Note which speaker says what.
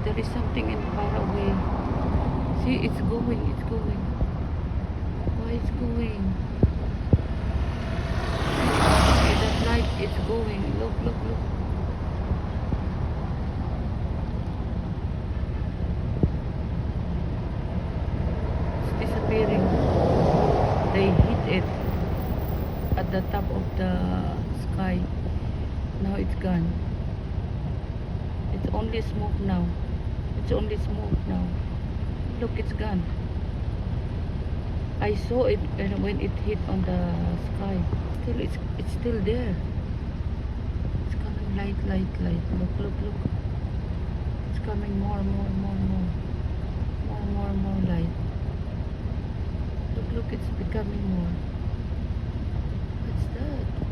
Speaker 1: There is something in far away. See, it's going, it's going. Why it's going? Okay, that light, it's going. Look, look, look. It's disappearing. They hit it at the top of the sky. Now it's gone. It's only smoke now. It's only smoke now. Look, it's gone. I saw it when it hit on the sky. Still, it's still there. It's coming light, light, light. Look, look, look. It's coming more, more, more, more. More, more, more light. Look, look, it's becoming more. What's that?